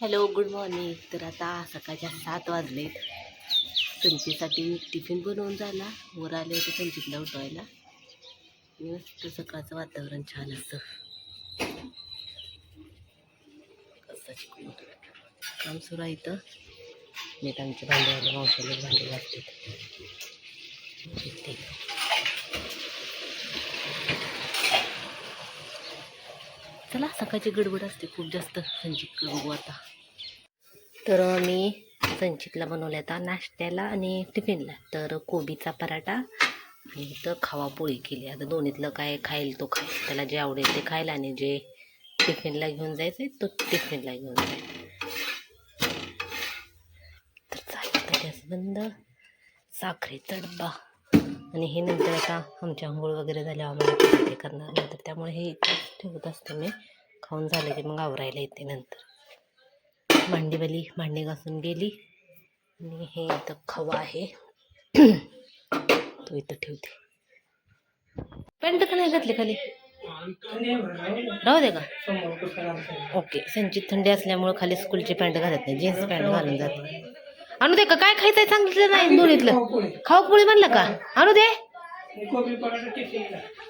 Hello, good morning. तर आता सकाळच्या 7 वाजलेत. संचीसाठी टिफिन बनवून झाला. वर आले होते संचीतला उठवायला. मस्त सकाळचं वातावरण छान असतं. काम सुरू आहे इथं. मी तर आमचे भांडेवाले मावशाले भांडे घालते. चला, सकाळची गडबड असते खूप जास्त. संचित बघू आता. तर मी संचितला बनवल्या आता नाश्त्याला आणि टिफिनला तर कोबीचा पराठा आणि इथं खवा पोळी केली. आता दोन्हीतलं काय खाईल तो खाईल, त्याला जे आवडेल ते खायला आणि जे टिफिनला घेऊन जायचं तो टिफिनला घेऊन जाईल. तर चालेल, गॅस बंद, साखरेचा डब्बा. आणि हे नंतर आता आमच्या आंघोळ वगैरे झाल्या आम्हाला ते करणार नंतर, त्यामुळे हे ठेवत असते मी. खाऊन झालं की मग आवरायला येते. नंतर भांडी घासून गेली आणि हे इथं खवा आहे तो इथं ठेवते. पॅन्ट का नाही घातली खाली? राहू दे का? ओके. संचित थंडी असल्यामुळे खाली स्कूलची पॅन्ट घालत नाही, जीन्स पॅन्ट घालून जाते. आणू दे का? काय खायचंय सांगितलं नाही दोन्हीतलं? खाऊ पोळी म्हणलं का? आणू दे.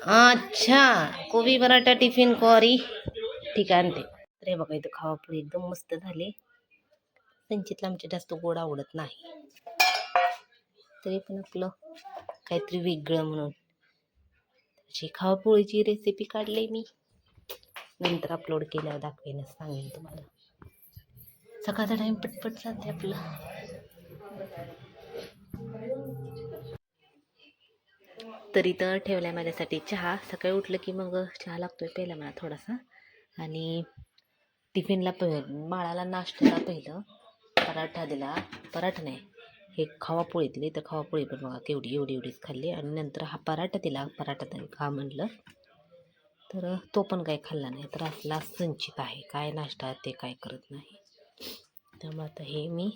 अच्छा, कोबी पराठा टिफिन कॉरी. ठीक आहे, आणते. तर हे बघा, इथं खावा पोळी एकदम मस्त झाली. संचितला आमच्या जास्त गोड आवडत नाही, तरी पण आपलं काहीतरी वेगळं म्हणून अशी खावापोळीची रेसिपी काढली मी. नंतर अपलोड केल्यावर दाखवेनच, सांगेन तुम्हाला. सकाळचा टाइम पटपट जाते आपलं. तरी तर ठेवलाय माझ्यासाठी चहा. सकाळी उठलं की मग चहा लागतोय पहिला मला थोडासा. आणि टिफिनला बाळाला नाश्त्याला पहिलं पराठा दिला. पराठा नाही, हे खवापोळी दिली. तर खवापोळी पण बघा केवढी एवढीच खाल्ली. आणि नंतर हा पराठा दिला. पराठा तरी खा म्हणलं, तर तो पण काही खाल्ला नाही. तर असला संचित आहे, काय नाश्ता ते काय करत नाही. त्यामुळे आता हे मी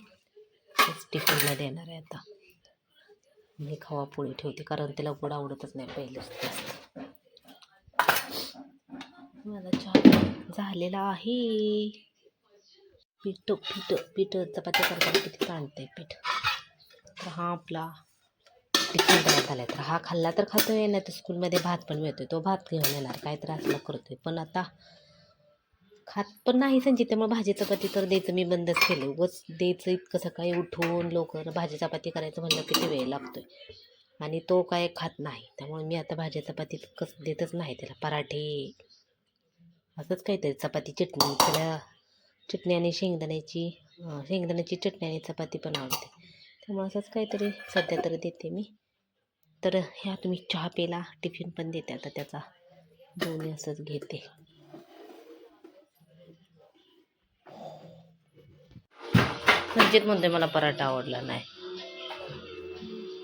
टिफिनला देणार आहे. आता मी खवापोळी ठेवते, कारण त्याला गोड आवडतच नाही पहिलेच जास्त. माझा चहा झालेला आहे. पीठ चपाती करताना किती ताणतंय पीठ. तर हा आपला टिफिन तयार झाला. तर हा खाल्ला तर खातोय, नाही तर स्कूलमध्ये भात पण मिळतोय, तो भात घेऊन येणार. काय तर असला करतोय, पण आता खात पण नाही संचित. त्यामुळे भाजी चपाती तर द्यायचं मी बंदच केलं. उगाच द्यायचं इतकं सकाळी उठून लवकर भाजी चपाती करायचं म्हणलं किती वेळ लागतोय, आणि तो काय खात नाही. त्यामुळे मी आता भाजी चपाती कसं देतच नाही त्याला. पराठे असंच काहीतरी, चपाती चटणी. त्याला चटणी आणि शेंगदाण्याची चटणी आणि चपाती पण आवडते. त्यामुळे असंच काहीतरी सध्या तर देते मी. तर ह्या तुम्ही चहा प्यायला टिफिन पण देते आता त्याचा, दोन्ही असंच घेते. संचित म्हणते मला पराठा आवडला नाही.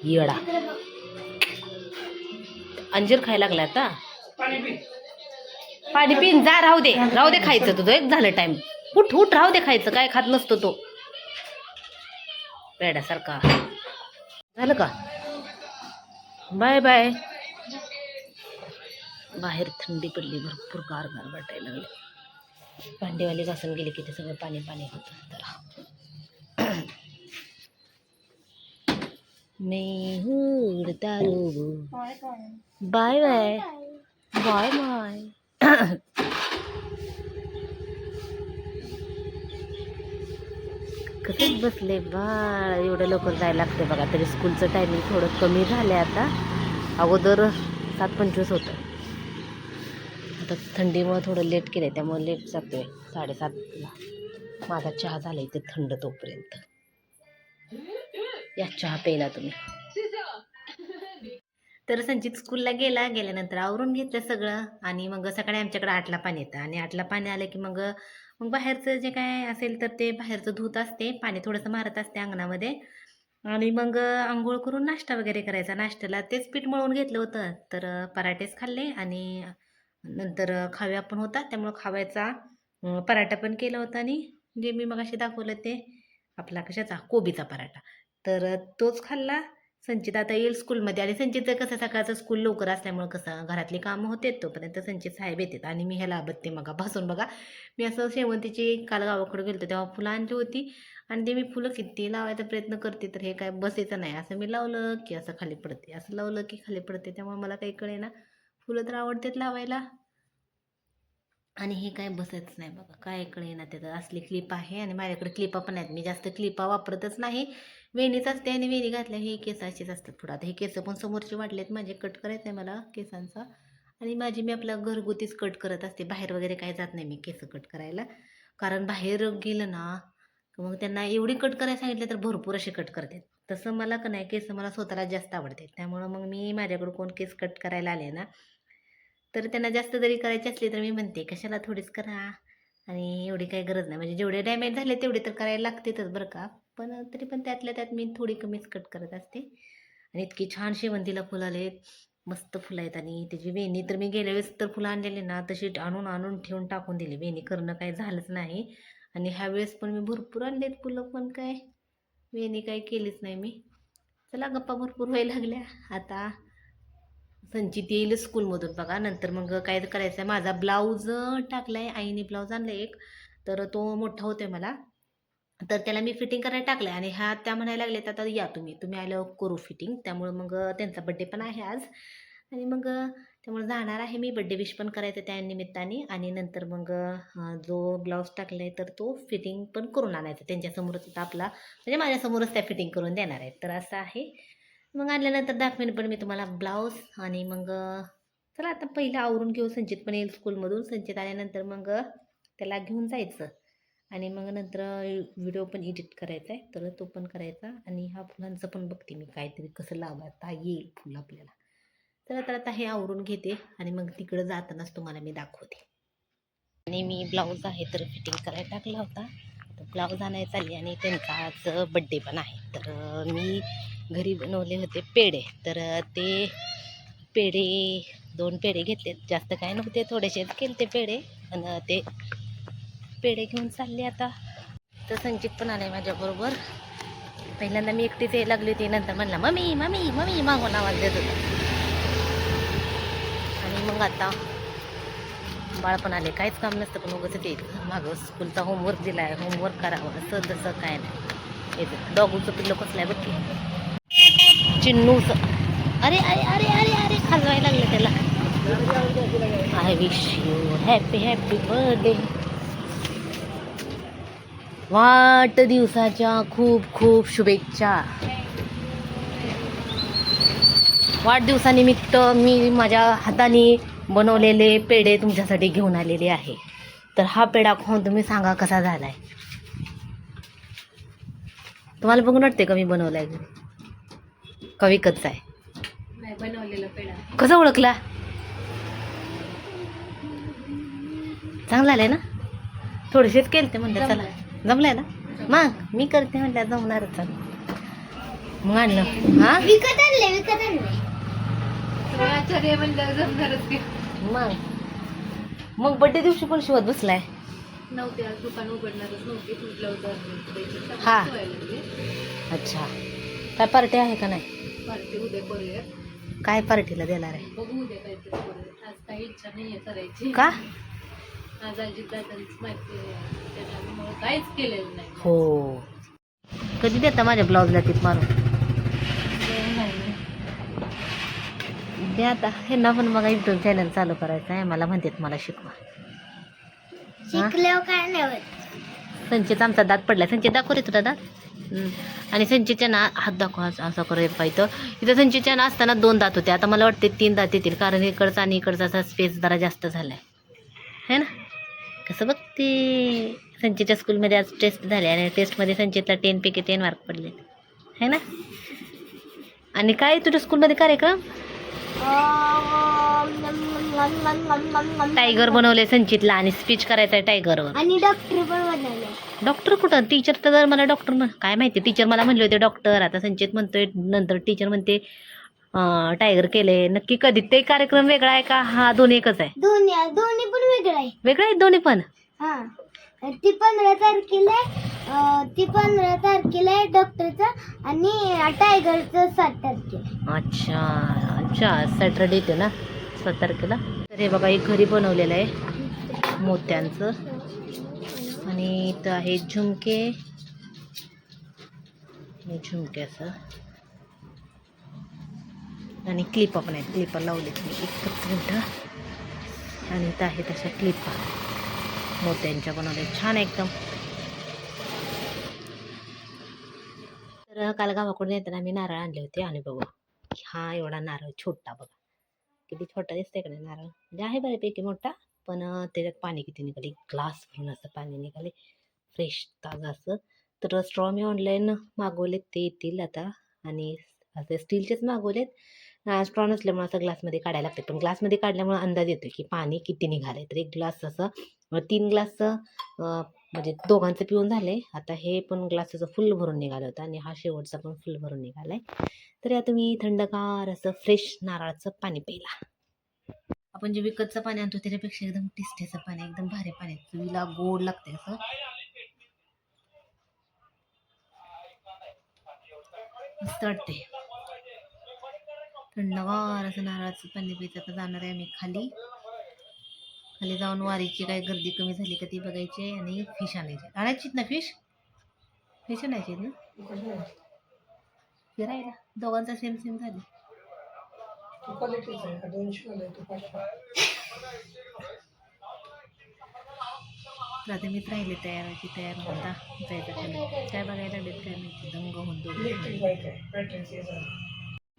येडा अंजीर खायला लागला आता. पाणी पिन जा. राहू दे खायचं तुझं. एक झालं टाइम. उठ राहू दे खायचं. काय खात नसतो तो पेड्यासारखा. झालं का? Bye bye. बाहेर थंडी पडली, भरपूर गार वाटायला लागले. भांडेवाली घासून गेली की ते सगळं पाणी होतं. तर मैं हूँ उड़ता रहूँ. Bye bye bye bye. कसंच बसले बाळ. एवढं लवकर जायला लागते बघा. तरी स्कूलचं टायमिंग थोडं कमी झालं आता. अगोदर 7:25 होतं. आता थंडीमुळे थोडं लेट केलं, त्यामुळे लेट जातोय 7:30ला. माझा चहा झाला इथे थंड तोपर्यंत. या चहा प्यायला तुम्ही. तर संचित स्कूलला गेल्यानंतर आवरून घेतलं सगळं. आणि मग सकाळी आमच्याकडे 8ला पाणी येतं, आणि 8ला पाणी आलं की मग बाहेरचं जे काय असेल तर ते बाहेरचं धूत असते, पाणी थोडंसं मारत असते अंगणामध्ये. आणि मग आंघोळ करून नाश्ता वगैरे करायचा. नाश्त्याला तेच पीठ मळून घेतलं होतं, तर पराठेच खाल्ले. आणि नंतर खाव्या पण होता, त्यामुळं खाव्याचा पराठा पण केला होता. आणि जे मी मगाशी दाखवलं ते आपला कशाचा कोबीचा पराठा, तर तोच खाल्ला. संचित आता येईल स्कूलमध्ये आणि संचितचं कसं सकाळचं स्कूल लवकर असल्यामुळं कसं घरातली कामं होते तोपर्यंत संचित साहेब येतात आणि मी ह्याला बघते मगापासून बघा. मी असं शेवंतीची काल गावाकडे गेलो तेव्हा फुलं आणली होती आणि ते मी फुलं किती लावायचा प्रयत्न करते तर हे काय बसायचं नाही. असं मी लावलं की असं खाली पडते, असं लावलं की खाली पडते. त्यामुळे मला काही कळेना. फुलं तर आवडतात लावायला आणि हे काय बसतच नाही बघा. काय कळेना त्याचं. असली क्लिप आहे आणि माझ्याकडे क्लिपा पण आहेत. मी जास्त क्लिपा वापरतच नाही. वेणीच असते आणि वेणी घातल्या हे केस असेच असतात पुढं. आता हे केस पण समोरचे वाढलेत माझे. कट करायचं आहे मला केसांचा आणि माझी मी आपला घरगुतीच कट करत असते. बाहेर वगैरे काय जात नाही मी केस कट करायला. कारण बाहेर गेलं ना मग त्यांना एवढी कट करायला सांगितलं तर भरपूर असे कट करतात. तसं मला का नाही केस मला स्वतःला जास्त आवडते. त्यामुळं मग मी माझ्याकडं कोण केस कट करायला आले ना तर त्यांना जास्त जरी करायची असली तर मी म्हणते कशाला थोडीच करा आणि एवढी काही गरज नाही. म्हणजे जेवढे डॅमेज झाले तेवढे तर करायला लागतेच बरं का. पण तरी पण त्यातल्या त्यात मी थोडी कमीच कट करत असते. आणि इतकी छान शेवंतीला फुलं आलेत, मस्त फुलं आहेत. आणि त्याची वेणी तर मी गेल्या वेळेस तर फुलं आणलेली ना तशी आणून आणून ठेवून टाकून दिली. वेणी करणं काही झालंच नाही. आणि ह्या वेळेस पण मी भरपूर आणलेत फुलं पण काय वेणी काही केलीच नाही मी. चला गप्पा भरपूर व्हायला लागल्या. आता संचित येईल स्कूलमधून बघा. नंतर मग काय करायचं आहे माझा ब्लाऊज टाकला आहे आईने. ब्लाऊज आणला एक तर तो मोठा होतोय मला तर त्याला मी फिटिंग करायला टाकलं आहे. आणि ह्या त्या म्हणायला लागल्यात आता या तुम्ही आल्यावर करू फिटिंग. त्यामुळं मग त्यांचा बड्डे पण आहे आज आणि मग त्यामुळे जाणार आहे मी. बड्डे विश पण करायचं त्या निमित्ताने आणि नंतर मग जो ब्लाऊज टाकला आहे तर तो फिटिंग पण करून आणायचा त्यांच्यासमोरच. आता आपला म्हणजे माझ्यासमोरच त्या फिटिंग करून देणार आहेत. तर असं आहे. मग आणल्यानंतर दाखवेन पण मी तुम्हाला ब्लाऊज. आणि मग चला आता पहिलं आवरून घेऊ. संचित पण येईल स्कूलमधून. संचित आल्यानंतर मग त्याला घेऊन जायचं आणि मग नंतर व्हिडिओ पण एडिट करायचा आहे तर तो पण करायचा. आणि ह्या फुलांचं पण बघते मी काहीतरी कसं लावता येईल फुलं आपल्याला. चला तर आता हे आवरून घेते आणि मग तिकडं जातानाच तुम्हाला मी दाखवते. आणि मी ब्लाऊज आहे तर फिटिंग करायला टाकला होता तर ब्लाऊज आणायला चालली आणि त्यांचा आज बड्डे पण आहे. तर मी घरी बनवले होते पेढे तर ते पेढे 2 पेढे घेतले. जास्त काय नव्हते थोडेसेच केले ते पेढे आणि ते पेढे घेऊन चालले आता. तर संचित पण आले माझ्याबरोबर. पहिल्यांदा मी एकटीच यायला लागली होती नंतर म्हणला मम्मी मम्मी मम्मी मागून आवाज देत होता. आणि मग आता बाळ पण आले. काहीच काम नसतं पण उगाच ते मागं स्कूलचा होमवर्क दिला आहे होमवर्क करावं असं तसं काय नाही. येतं डॉगूचं पिल्लं कसलं आहे बघ की चिन्नूचं. अरे अरे अरे अरे अरे खाजवायला लागलं त्याला. I wish you happy happy birthday. वाढदिवसाच्या खूप खूप शुभेच्छा. वाढदिवसानिमित्त मी माझ्या हाताने बनवलेले पेढे तुमच्यासाठी घेऊन आलेले आहे. तर हा पेढा खाऊन तुम्ही सांगा कसा झाला आहे. तुम्हाला बघून वाटते का मी बनवला आहे का विकतचा आहे. बनवलेला पेढा कसा ओळखला. चांगला आलाय ना. थोडेसेच केले ते म्हणलं चला जमलाय ना. मग मी करते म्हणलं जमणारच. मग आणलं हा विकत आणले मग बड्डे दिवशी पण शिवत बसलाय. नव्हते आज दुकान उघडणारच नव्हते. हा अच्छा. काय पार्टी आहे का नाही. पार्टी उद्या करूया. काय पार्टीला देणार आहे बघू उद्या काहीतरी. आज काही इच्छा नाही आहे करायची. का आज अजितदादांच माहिती त्याच्यामुळे काहीच केलेलं नाही. हो कधी देता माझ्या ब्लाऊजला टिप मारून द्या. आता ह्यांना पण बघा यूट्यूब चॅनल चालू करायचं आहे. मला म्हणतात मला शिकवा. शिकल्यावर काय नाही होत. संचित आमचा दात पडला. संचित दाखव रे तुला दात. आणि संचितच्या ना हात दाखवा असा करायला पाहिजे. इथं संचितच्या ना असताना 2 दात होते. आता मला वाटते 3 दात येतील कारण इकडचा आणि इकडचा असा स्पेस जरा जास्त झाला आहे ना. कसं बघ ते संचितच्या स्कूलमध्ये आज टेस्ट झाली आणि टेस्टमध्ये संचितला 10 पैकी 10 मार्क पडले है ना. आणि काय तुझ्या स्कूलमध्ये कार्यक्रम टायगर बनवले संचितला आणि स्पीच करायचा आहे टायगरवर. आणि डॉक्टर पण बनवले. डॉक्टर कुठं. टीचर तर मला डॉक्टर काय माहिती. टीचर मला म्हणले होते डॉक्टर. आता संचित म्हणतोय नंतर टीचर म्हणते टायगर केले. नक्की कधी ते कार्यक्रम वेगळा आहे का हा दोन्ही एकच आहे. दोन्ही पण वेगळा आहे. वेगळा आहे दोन्ही पण. हा ती 15 तारखेला ती 15 तारखेला आहे डॉक्टरचं आणि टायगरचं 7 तारखेला. अच्छा अच्छा, सॅटरडे येते ना 7 तारखेला. तर हे बघा, एक घरी बनवलेलं आहे मोत्यांचं. आणि इथं आहे झुमके असं, आणि क्लिपा पण आहेत. क्लिपा लावलेत मी, एकच मिनटं. आणि इथं आहे तशा क्लिपा मोत्यांच्या बनवल्या, छान एकदम. तर काल गावाकडून येताना आम्ही नारळ आणले होते. आणि बघा, हा एवढा नारळ छोटा, बघा किती छोटा दिसतंय का नाही नारळ. म्हणजे आहे बऱ्यापैकी मोठा, पण त्याच्यात पाणी किती निघाले, ग्लास भरून असं पाणी निघाले, फ्रेश ताजं असं. तर स्ट्रॉ मी ऑनलाईन मागवलेत, ते येतील आता. आणि असे स्टीलचेच मागवलेत. स्ट्रॉ नसल्यामुळे असं ग्लासमध्ये काढायला लागते, पण ग्लासमध्ये काढल्यामुळे अंदाज येतो की पाणी किती निघाले. तर एक ग्लास असं 3 ग्लासचं म्हणजे दोघांचं पिऊन झाले. आता हे पण ग्लासाचं फुल भरून निघालं होतं, आणि हा शेवटचा पण फुल भरून निघालाय. तर आता मी थंडगार असं फ्रेश नारळाचं पाणी प्यायला. आपण जे विकतचं पाणी आणतो त्याच्यापेक्षा एकदम टेस्टीचं पाणी, एकदम भारी पाणी, चवीला गोड लागते असं, मस्त वाटते. थंडगार असं नारळाचं पाणी प्यायचं. आता जाणार आहे आम्ही खाली जाऊन वारीची काय गर्दी कमी झाली का ती बघायची, आणि फिश आणायचीत ना. फिश आणायची ना फिरायला. दोघांचा सेम झाले. आता मीच राहिले तयार होता जायचं खाली. काय बघायला लागलेत काय माहिती, दंग होऊन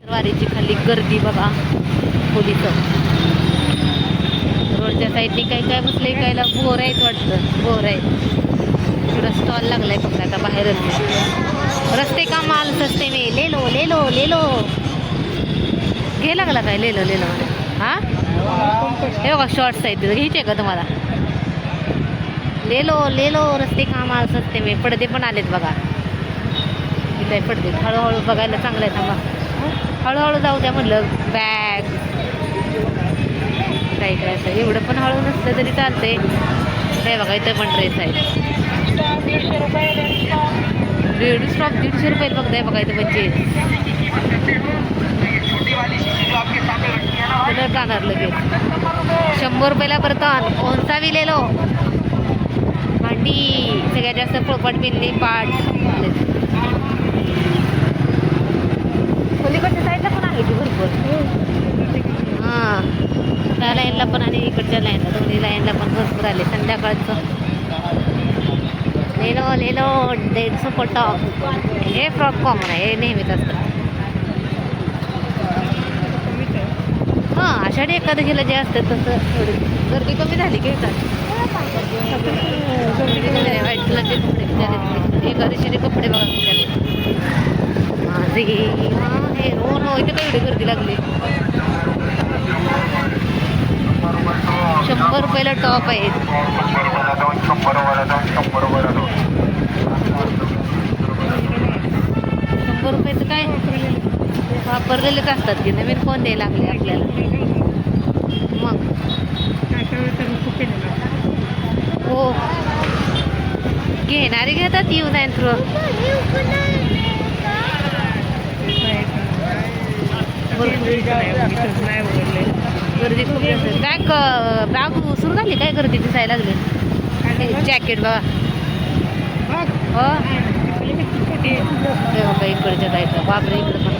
वारीची खाली गर्दी बघा. पोलिस रोडच्या साईडने काय बसले, कायला बोर आहेत वाटतं, बोर आहेत. थोडा स्टॉल लागलाय फक्त आता बाहेरच. रस्ते का माल सस्ते में ले लो घे लागला काय ले लो हा. हे बघा शॉर्ट्स आहेत, घ्यायचे का तुम्हाला. ले लो रस्ते का माल सस्ते में. पडदे पण आलेत बघा, इथे पडदे. हळूहळू बघायला चांगलं आहे. थांबा, हळूहळू जाऊ द्या म्हटलं. बॅग काय असं एवढं पण हळू नसलं तरी चालतंय. हे बघा, इथं पण ड्रेस आहेत. रेडी स्टॉप 150 रुपये बघताय बघा. इथं म्हणजे कलर जाणार लगेच. 100 रुपयाला बर्तन. कोणता बी ले लो. भांडी सगळ्यात जास्त पोळपाट बिल्ली पाट. पलीकडच्या साईडला पण आहे की भरपूर. हां, त्या लाईनला पण आणि इकडच्या लाईनला, दोन्ही लाईनला पण भरपूर आले. संध्याकाळचं ले लो 150 पट. हे फ्रॉक कॉमन आहे, हे नेहमीच असतं. हां, आषाढी एकादशीला जे असतं तसं थोडी गर्दी कमी झाली की व्हाईट कलरचे कपडे झाले. एकादशीचे कपडे बघा माझे. हे हो इथे काय एवढी गर्दी लागली. 100 रुपयाला टॉप आहेत. 100 रुपयाचं काय वापरलेलेच असतात की, नवीन कोण द्यायला लागले आपल्याला. मग हो, घेणारे घेतात येऊन आहे थ्रू. गर्दी खूप काय बॅग सुरू झाली काय गर्दी दिसायला लागली. जॅकेट बघा. हो बघा इकडच्या जायचं. बापरे, इकडं पण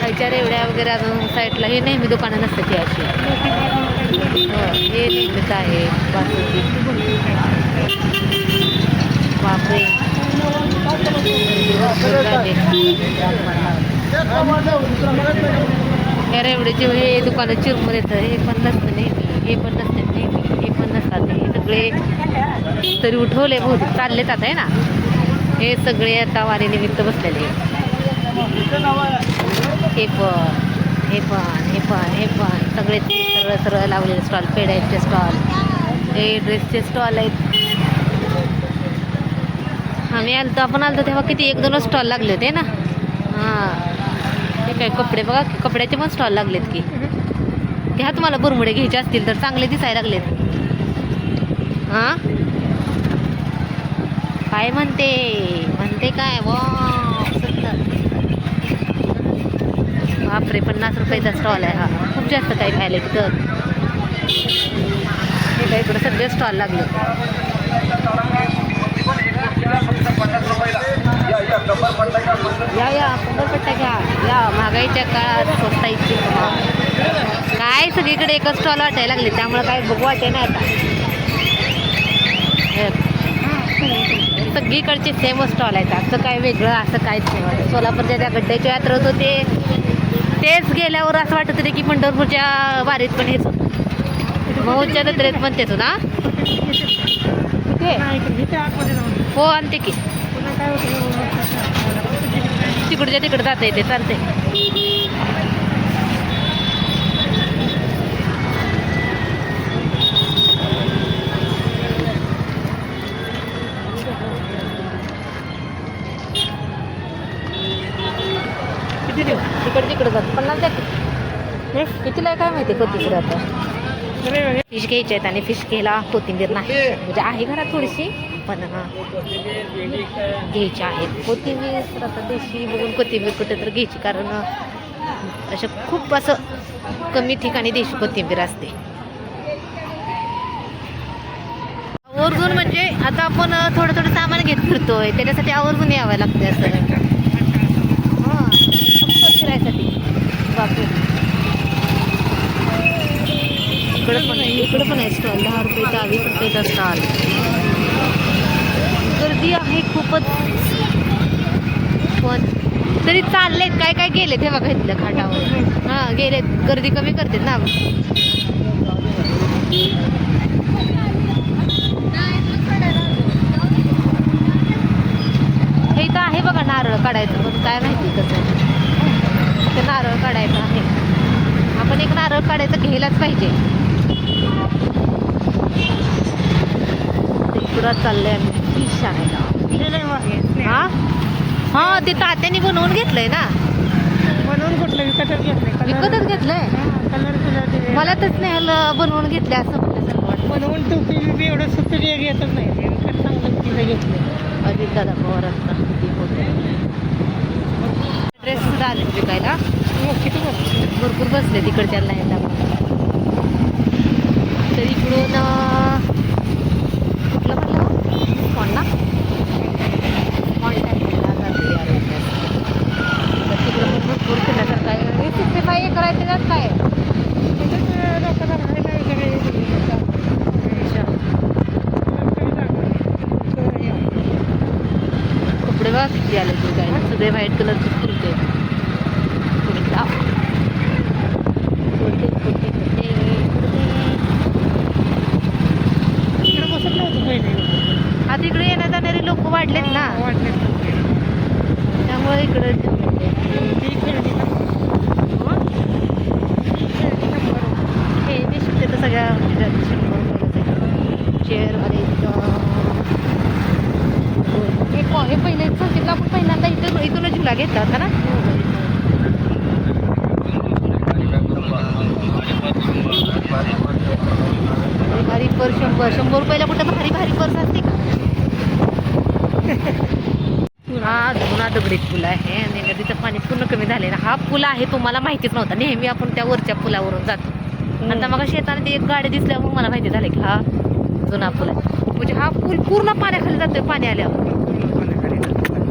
खायच्या रेवड्या वगैरे अजून साईडला. हे नेहमी दुकानं नसतात ती अशी. हे नेहमीच आहे. बापरे, या रेवड्याचे हे दुकानं चिरमूर येतं. हे पण नसतं नेहमी, हे पण नसते नेहमी, हे पण नसतात. हे सगळे तरी उठवले बहुत चाललेच आता आहे ना. हे सगळे आता वारीनिमित्त बसलेले. हे पण सगळे सरळ लावलेले स्टॉल. पेड्यांचे स्टॉल, हे ड्रेसचे स्टॉल आहेत. आम्ही आपण आलतो तेव्हा किती 1-2 स्टॉल लागले होते ना. हां, काय कपडे बघा की, कपड्याचे पण स्टॉल लागलेत की. घ्या तुम्हाला बुरमुडे घ्यायचे असतील तर, चांगले दिसायला लागलेत. हां काय म्हणते म्हणते काय वा बापरे 50 रुपयाचा स्टॉल आहे हा. खूप जास्त काही खायला तिथं. हे काय इकडं सगळे स्टॉल लागले. या कंबरपट्ट्या घ्या. या महागाईच्या काळात स्वस्ताईची काय सगळीकडे एकच स्टॉल वाटायला लागले, त्यामुळे काय बघू वाटे नाही आता. सगळीकडचे सेम स्टॉल आहेत. असं काय वेगळं असं काहीच नाही. सोलापूरच्या त्या गड्ड्याच्या यात्रेत होते तेच गेल्यावर असं वाटत होते की पंढरपूरच्या वारीत पण हेच होतं, मऊच्या जत्रेत पण तेच होतं. हो आणते की तिकडच्या तिकडे जाता येते चालते. किती देऊ तिकडे तिकडे जात 50 द्या की. कितीला आहे काय माहिती कोथिंबीर आता. फिश घ्यायचे आहेत आणि फिश घ्यायला कोथिंबीर नाही, म्हणजे आहे घरात थोडीशी पण घ्यायची आहेत कोथिंबीर. तर आता देशी बघून कोथिंबीर कुठे तर घ्यायची, कारण असं खूप असं कमी ठिकाणी देशी कोथिंबीर असते. आवर्जून म्हणजे आता आपण थोडं थोडं सामान घेत फिरतोय, त्याच्यासाठी आवर्जून यावं लागते असं. हां फक्त फिरायसाठी. बापरे इकडं पण आहे स्टॉल. 10 रुपयाचा 20 रुपयाचा स्टॉल. गर्दी आहे खूपच, पण तरी चाललेत. काय काय गेलेत हे बघा इथल्या खाटावर. हां गेलेत, गर्दी कमी करतात ना. हे इथं आहे बघा नारळ काढायचं, पण काय माहिती कसं ते नारळ काढायचं आहे. आपण एक नारळ काढायचं घ्यायलाच पाहिजे. इकडं चाललंय आम्ही फिश आणायला. हां हां ते तात्याने बनवून घेतलंय ना. बनवून कुठलं विकतच घेतलंय? विकतच घेतलंय. मला तर स्नेहल बनवून घेतले असं म्हटलं वाटतं. बनवून टोपी बिपी एवढं सुट्टी येतच नाही. विकत चांगलं तिथं घेतलं. अजित दादा पवारांचा ड्रेस सुद्धा आले विकायला. किती भरपूर बसले तिकडच्या लाईनला. तर इकडून कुठलं म्हटलं कोणला कॉन्टॅक्टला जाते यार. तर तिकडं पण भरपूर फिरण्यासारखं आहे. 65 एकर आहे त्याच्यात काय आहे? कपडे बघा किती आले तू काय, सगळे व्हाईट कलरचे कुर्ते. आता इकडे येण्या जाणारे लोक वाढलेत ना, त्यामुळे इकडे हे निश्चित तर सगळ्या 100 चेअर मध्ये. हे पहिले संचितला आपण पहिल्यांदा इथूनच झुला घेतला होता ना. भारी पर 100 रुपयाला कुठं भारी भारी पर्स असते का. हा जुना दगडी पूल आहे आणि नदीचं पाणी पूर्ण कमी झाले ना. हा पूल आहे तुम्हाला माहितीच नव्हता. नेहमी आपण त्या वरच्या पुलावरून जातो. आता मग शेताने ती एक गाडी दिसल्यावर मला माहिती झालं की हा जुना पूल आहे. म्हणजे हा पूल पूर्ण पाण्याखाली जातोय. पाणी आल्यावर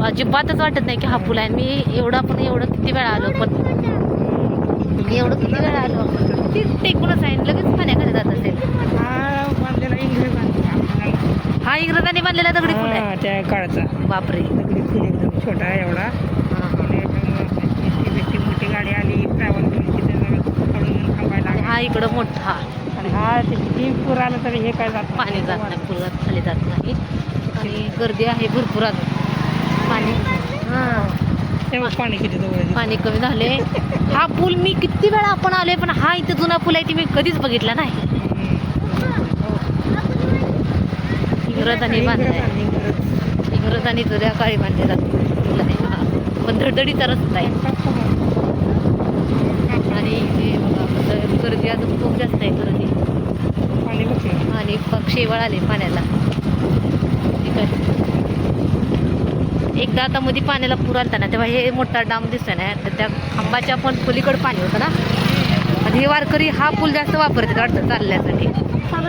अजिबातच वाटत नाही की हा पूल आहे. मी एवढं किती वेळा आलो, पण किती वेळा आलो ती टेकूनच आहे, लगेच पाण्याखाली जात असेल. हा इंग्रजांनी बांधलेला दगडी पूल आहे त्या काळाचा. बापरे दगडी पूल एकदम छोटा आहे एवढा. मोठी गाडी आली ट्रॅव्हल थांबायला. हा इकडं मोठा आणि हा किती पूर आलं तरी हे काय जात पाणी जात नाही, पुलात खाली जात नाही. आणि गर्दी आहे भरपूर. पाणी तेव्हा पाणी किती जवळ पाणी कमी झाले. हा पूल मी किती वेळा आपण आलोय, पण हा इथे जुना पूल आहे ती मी कधीच बघितला नाही. इंग्रजांनी बांधलाय. इंग्रजांनी जुन्या काळी बांधलेला पूल आहे. पण धडधडीचा रस्ता आहे. आणि हे बघा आता गर्दी अजून खूप जास्त आहे गर्दी. आणि शेवाळ आले पाण्याला. ठीक आहे. एकदा आता मध्ये पाण्याला पूर आलता ना तेव्हा हे मोठा डाम दिसतोय ना तर त्या खांबाच्या पण पलीकडे पाणी होतं ना. आणि हे वारकरी हा पूल जास्त वापरतात वाटतं चालण्यासाठी. हां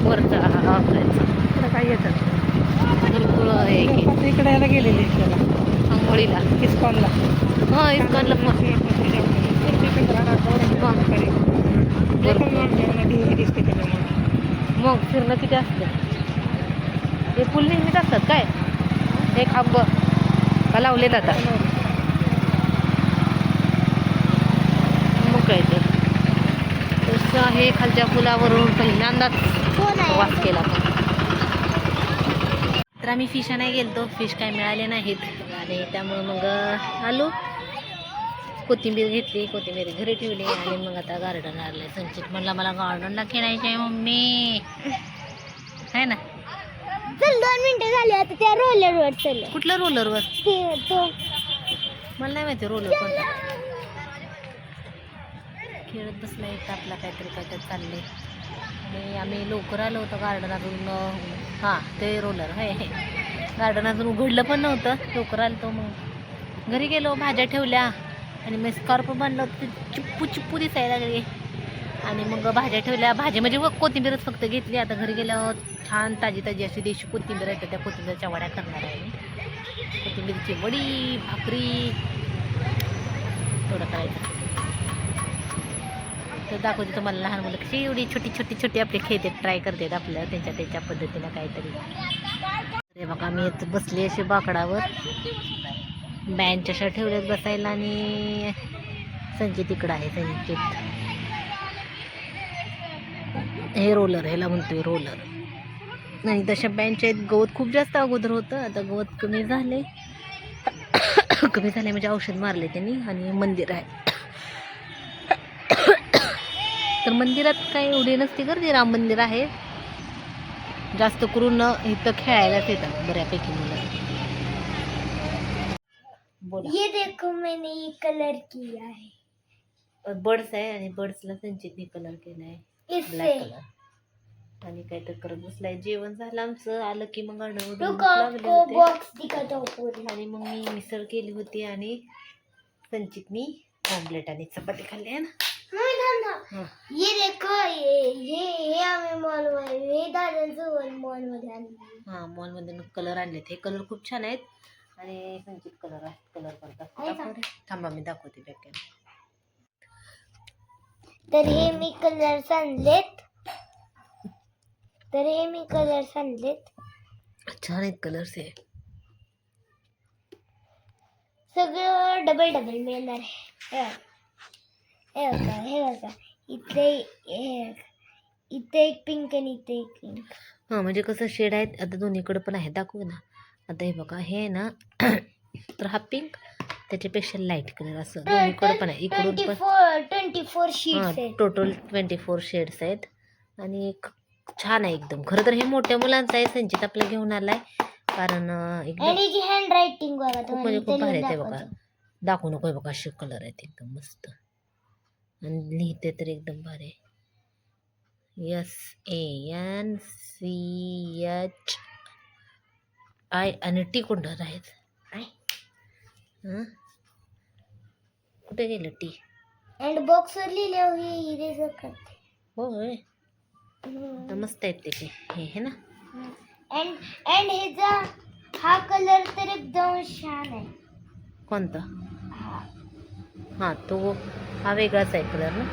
वरचा काय येतात भरपूर आहे की इकडे यायला गेलेले त्याला आंघोळीला. इस्कॉनला. हां इस्कॉनला पण मग फिरणं किती असतं. हे पूल नेहमीच असतात काय हे खांब का लावलेत आता. मग काय ते तसं आहे. खालच्या पुलावरून पहिल्यांदाच प्रवास केला. तर आम्ही फिश आणायला गेलतो. फिश काय मिळाले नाहीत आणि त्यामुळं मग आलो. कोथिंबीर घेतली, कोथिंबीर घरी ठेवली आणि मग आता गार्डन आणलंय. संचित म्हणला मला गार्डनला खेळायचं आहे मम्मी आहे ना. चल 2 मिनिटं झाली आता त्या रोलरवर चल. कुठल्या रोलरवर तो मला नाही माहिती रोलर कोणता. खेळत बसला एक आपला काहीतरी चाललंय. आणि आम्ही लवकर आलो होतो गार्डनातून. हां ते रोलर आहे. गार्डन अजून उघडलं पण नव्हतं. लवकर आलो तो मग घरी गेलो. भाज्या ठेवल्या आणि मी स्कार्फ बांधलं होतं ते चिप्पू दिसायला लागले. आणि मग भाज्या ठेवल्या. भाजी म्हणजे कोथिंबीरच फक्त घेतली. आता घरी गेल्यावर छान ताजी अशी देशी कोथिंबीर आहे. त्या कोथिंबीरच्या वड्या करणार आहे मी. कोथिंबीरची वडी भाकरी थोडं करायचं. तर दाखवते तुम्हाला लहान मुलं कशी एवढी छोटी आपले खेळते ट्राय करतात आपल्या त्यांच्या पद्धतीनं काहीतरी. अरे बघा मी इथं बसली अशी बाकडावर. बँच अशा ठेवल्यात बसायला आणि संचित इकडं आहे. संचित हे रोलर ह्याला म्हणतोय रोलर. आणि तशा बेंच आहेत. गवत खूप जास्त अगोदर होतं. आता गवत कमी झाले. कमी झाले म्हणजे औषध मारले त्यांनी. आणि मंदिर आहे. तर मंदिरात काही एवढी नसते गर्दी. राम मंदिर आहे. जास्त करून इथं खेळायलाच येतात बऱ्यापैकी मुलं. बोला. ये देखो मैंने ये कलर किया है. बर्ड्स आहे आणि बर्ड्सला संचितने कलर केला आहे इससे ब्लॅक कलर. आणि काय तर करत बसलाय. जेवण झालं आमचं. आलं की मग रुको आपको बॉक्स दिखाता हूँ पूरी. आणि मग मी मिसळ केली होती आणि संचितनी ऑमलेट आणि चपाती खाल्ली आहे ना. ये देखो ये आम्ही मॉल मध्ये हे दादांचं मॉल मध्ये आणलं. हां मॉलमध्ये कलर आणलेत. हे कलर खूप छान आहेत. आणि संचित कलर करतात. थांबा मी दाखवते बॅक. तर हे मी कलर आणलेत. छान आहेत कलर्स आहे. सगळं डबल मिळणार आहे. हे बघा इथे एक पिंक आणि इथे एक पिंक. हां म्हणजे कसं शेड आहेत. आता दोन्हीकडे पण आहे. दाखवू ना. आता हे बघा हे ना तर हा पिंक त्याच्यापेक्षा लाईट कलर असं दोन्हीकडे पण आहे. इकडून पण 24 शीट्स आहेत. टोटल 24 शेड्स आहेत. आणि छान आहे एकदम. खरं तर हे मोठ्या मुलांचं आहे. संचित आपलं घेऊन आलाय कारण एकदम आणि जी हँड रायटिंग बघा खूप म्हणजे खूप भारी आहे. बघा दाखवू नको. बघा असे कलर आहेत एकदम मस्त. आणि लिहिते तर एकदम भारी. SANCHI आणि टी कोणतं आहेत. कुठे गेलं टी. अँड बॉक्स वर लिहिल्यावर इरेजर करते. होय मस्त आहेत त्याचे हे ना. अँड ह्याचा हा कलर तर एकदम छान आहे. कोणता. हां तो हा वेगळाच आहे कलर ना.